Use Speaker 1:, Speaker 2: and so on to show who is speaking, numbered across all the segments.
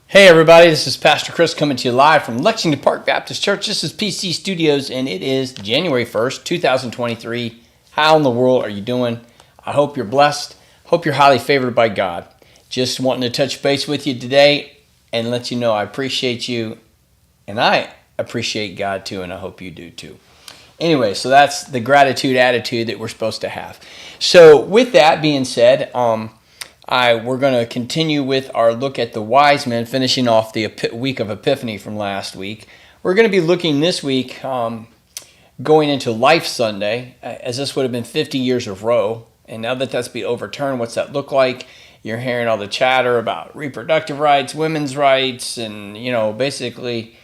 Speaker 1: Hey everybody, this is Pastor Chris coming to you live from Lexington Park Baptist Church. This is PC Studios and it is January 1st, 2023. How in the world are you doing? I hope you're blessed. Hope you're highly favored by God. Just wanting to touch base with you today and let you know I appreciate you and I appreciate God too, and I hope you do too. Anyway, so that's the gratitude attitude that we're supposed to have. So with that being said, we're going to continue with our look at the wise men, finishing off the week of Epiphany from last week. We're going to be looking this week, going into Life Sunday, as this would have been 50 years of Roe. And now that that's been overturned, what's that look like? You're hearing all the chatter about reproductive rights, women's rights, and, basically,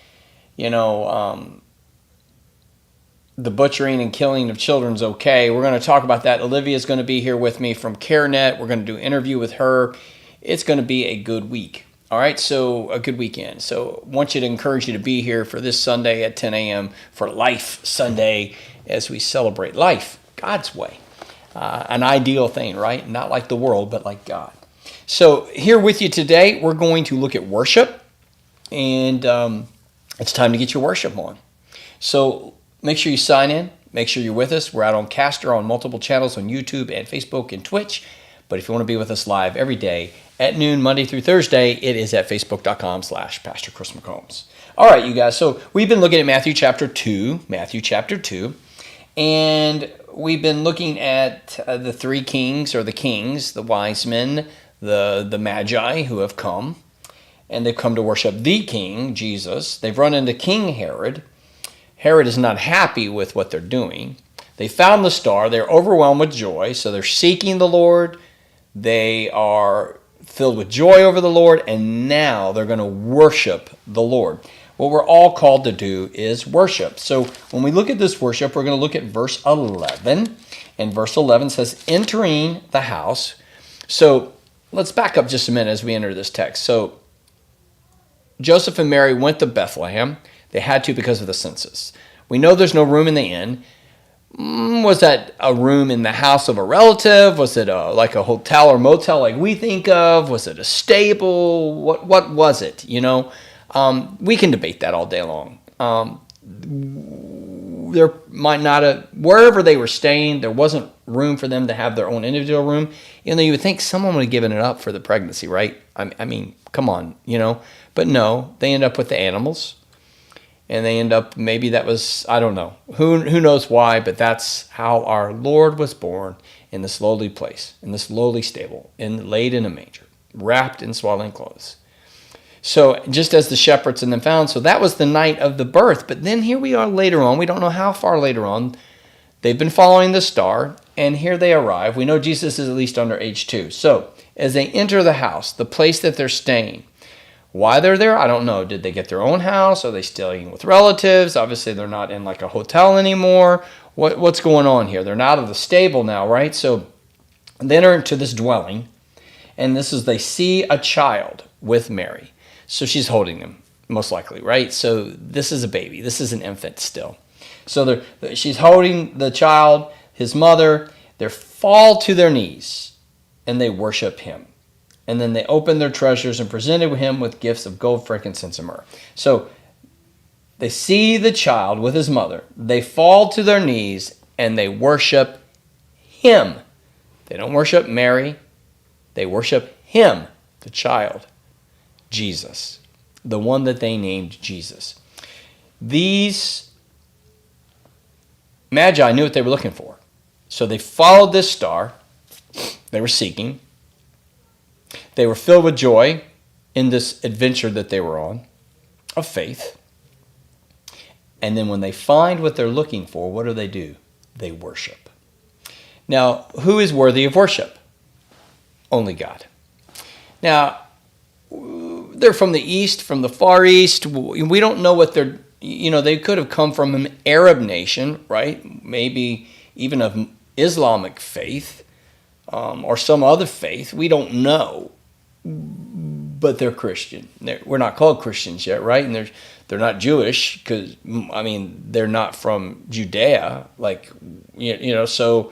Speaker 1: the butchering and killing of children is okay. We're going to talk about that. Olivia's going to be here with me from CareNet. We're going to do an interview with her. It's going to be a good week. All right, so a good weekend. So I want you to encourage you to be here for this Sunday at 10 a.m. for Life Sunday as we celebrate life, God's way. An ideal thing, right? Not like the world, but like God. So here with you today, we're going to look at worship. And it's time to get your worship on. So make sure you sign in. Make sure you're with us. We're out on Caster on multiple channels on YouTube and Facebook and Twitch. But if you want to be with us live every day at noon, Monday through Thursday, it is at facebook.com/Pastor Chris McCombs. All right, you guys. So we've been looking at Matthew chapter 2. And we've been looking at the three kings, or the kings, the wise men, the magi who have come. And they've come to worship the king, Jesus. They've run into King Herod. Herod is not happy with what they're doing. They found the star. They're overwhelmed with joy. So they're seeking the Lord. They are filled with joy over the Lord. And now they're going to worship the Lord. What we're all called to do is worship. So when we look at this worship, we're going to look at verse 11. And verse 11 says, entering the house. So let's back up just a minute as we enter this text. So Joseph and Mary went to Bethlehem. They had to because of the census. We know there's no room in the inn. Was that a room in the house of a relative? Was it like a hotel or motel like we think of? Was it a stable? What was it? We can debate that all day long. There might not have, wherever they were staying, there wasn't room for them to have their own individual room. You would think someone would have given it up for the pregnancy, right? I mean, come on, But no, they end up with the animals. And they end up, maybe that was, I don't know. Who knows why, but that's how our Lord was born, in this lowly place, in this lowly stable, and laid in a manger, wrapped in swaddling clothes. So just as the shepherds in them found, so that was the night of the birth. But then here we are later on. We don't know how far later on. They've been following the star, and here they arrive. We know Jesus is at least under age 2. So as they enter the house, the place that they're staying, why they're there, I don't know. Did they get their own house? Are they staying with relatives? Obviously, they're not in like a hotel anymore. What's going on here? They're not out of the stable now, right? So they enter into this dwelling, and they see a child with Mary. So she's holding him, most likely, right? So this is a baby. This is an infant still. So she's holding the child, his mother. They fall to their knees, and they worship him. And then they opened their treasures and presented him with gifts of gold, frankincense, and myrrh. So they see the child with his mother. They fall to their knees and they worship him. They don't worship Mary. They worship him, the child, Jesus, the one that they named Jesus. These magi knew what they were looking for. So they followed this star. They were seeking. They were filled with joy in this adventure that they were on, of faith. And then when they find what they're looking for, what do? They worship. Now, who is worthy of worship? Only God. Now, they're from the east, from the far east. We don't know what they're, they could have come from an Arab nation, right? Maybe even of Islamic faith or some other faith. We don't know. But they're Christian. We're not called Christians yet, right? And they're not Jewish because, they're not from Judea. So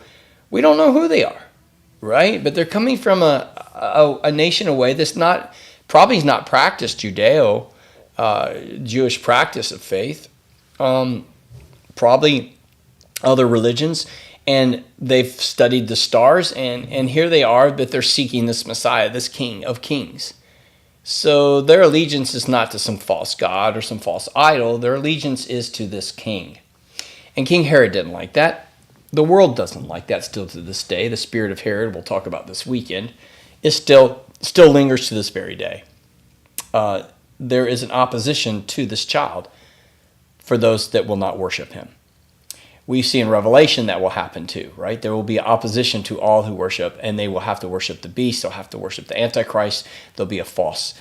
Speaker 1: we don't know who they are, right? But they're coming from a nation away that's not Probably he's not practiced Judeo, Jewish practice of faith. Probably other religions. And they've studied the stars, and here they are, that they're seeking this Messiah, this King of Kings. So their allegiance is not to some false god or some false idol. Their allegiance is to this king. And King Herod didn't like that. The world doesn't like that still to this day. The spirit of Herod, we'll talk about this weekend, is still lingers to this very day. There is an opposition to this child for those that will not worship him. We see in Revelation that will happen too, right? There will be opposition to all who worship, and they will have to worship the beast. They'll have to worship the Antichrist. There'll be a false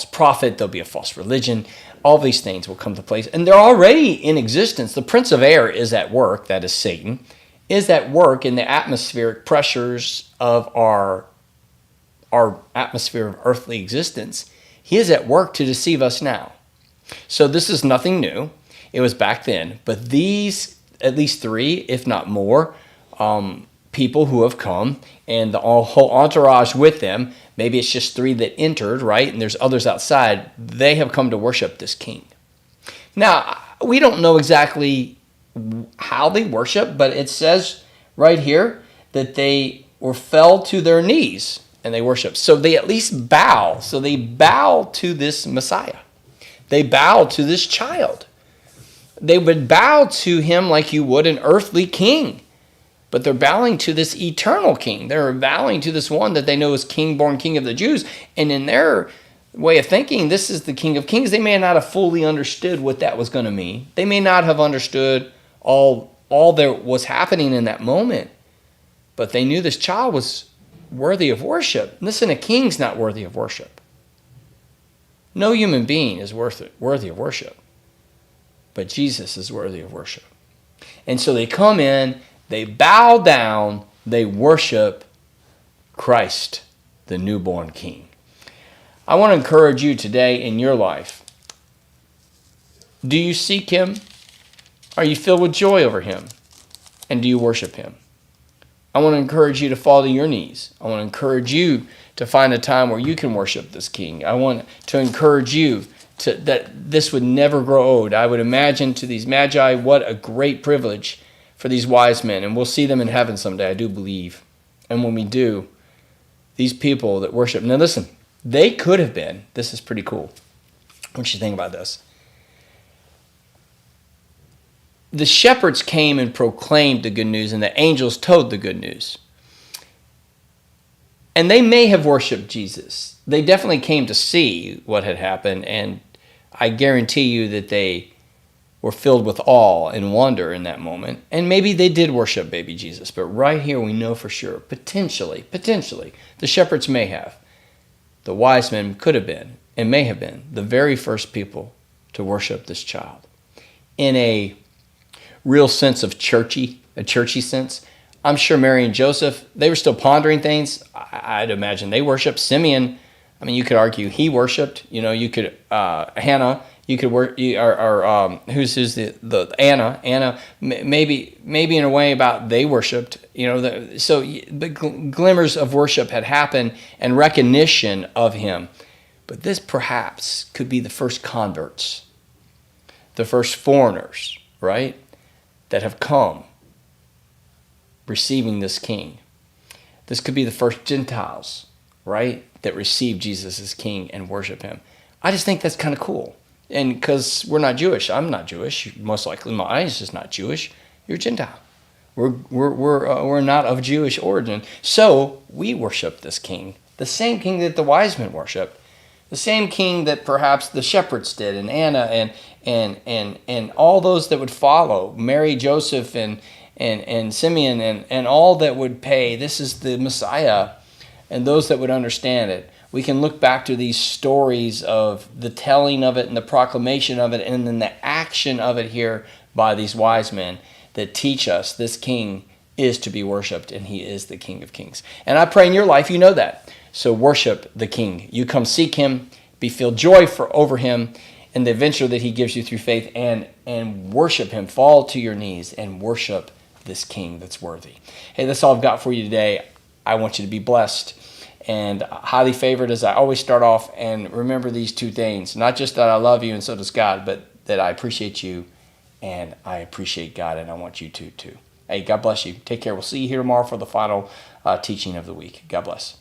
Speaker 1: prophet. There'll be a false religion. All these things will come to place, and they're already in existence. The prince of air is at work. That is Satan, is at work in the atmospheric pressures of our atmosphere of earthly existence. He is at work to deceive us now. So this is nothing new. It was back then, but these at least three, if not more, people who have come, and the whole entourage with them, maybe it's just three that entered, right? And there's others outside. They have come to worship this king. Now, we don't know exactly how they worship, but it says right here that they fell to their knees and they worship. So they at least bow. So they bow to this Messiah. They bow to this child. They would bow to him like you would an earthly king. But they're bowing to this eternal king. They're bowing to this one that they know is king, born king of the Jews. And in their way of thinking, this is the King of Kings. They may not have fully understood what that was going to mean. They may not have understood all that was happening in that moment. But they knew this child was worthy of worship. Listen, a king's not worthy of worship. No human being is worthy of worship. But Jesus is worthy of worship. And so they come in, they bow down, they worship Christ, the newborn King. I want to encourage you today in your life. Do you seek him? Are you filled with joy over him? And do you worship him? I want to encourage you to fall to your knees. I want to encourage you to find a time where you can worship this King. I want to encourage you that this would never grow old. I would imagine to these magi, what a great privilege for these wise men. And we'll see them in heaven someday, I do believe. And when we do, these people that worship. Now listen, they could have been, this is pretty cool. What you think about this? The shepherds came and proclaimed the good news, and the angels told the good news. And they may have worshiped Jesus. They definitely came to see what had happened, and I guarantee you that they were filled with awe and wonder in that moment. And maybe they did worship baby Jesus, but right here we know for sure, potentially, the shepherds may have. The wise men could have been, and may have been, the very first people to worship this child. In a real sense of a churchy sense, I'm sure Mary and Joseph, they were still pondering things. I'd imagine they worshiped. Simeon, I mean, you could argue he worshipped. You know, you could Hannah. You could work. Who's the Anna? Anna, maybe in a way about they worshipped. You know, so the glimmers of worship had happened and recognition of him. But this perhaps could be the first converts, the first foreigners, right, that have come receiving this king. This could be the first Gentiles, right, that receive Jesus as king and worship him. I just think that's kind of cool. And because we're not Jewish, I'm not Jewish. Most likely my eyes is not Jewish. You're Gentile. We're not of Jewish origin. So we worship this king, the same king that the wise men worshiped, the same king that perhaps the shepherds did, and Anna and all those that would follow, Mary, Joseph, and Simeon, and all that would pay. This is the Messiah, and those that would understand it. We can look back to these stories of the telling of it and the proclamation of it and then the action of it here by these wise men that teach us this king is to be worshipped and he is the King of Kings. And I pray in your life you know that. So worship the King. You come seek him, be filled joy over him and the adventure that he gives you through faith, and worship him. Fall to your knees and worship this King that's worthy. Hey, that's all I've got for you today. I want you to be blessed. and highly favored, as I always start off. And remember these two things: not just that I love you and so does God, but that I appreciate you and I appreciate God, and I want you to too. Hey, God bless you. Take care. We'll see you here tomorrow for the final teaching of the week. God bless.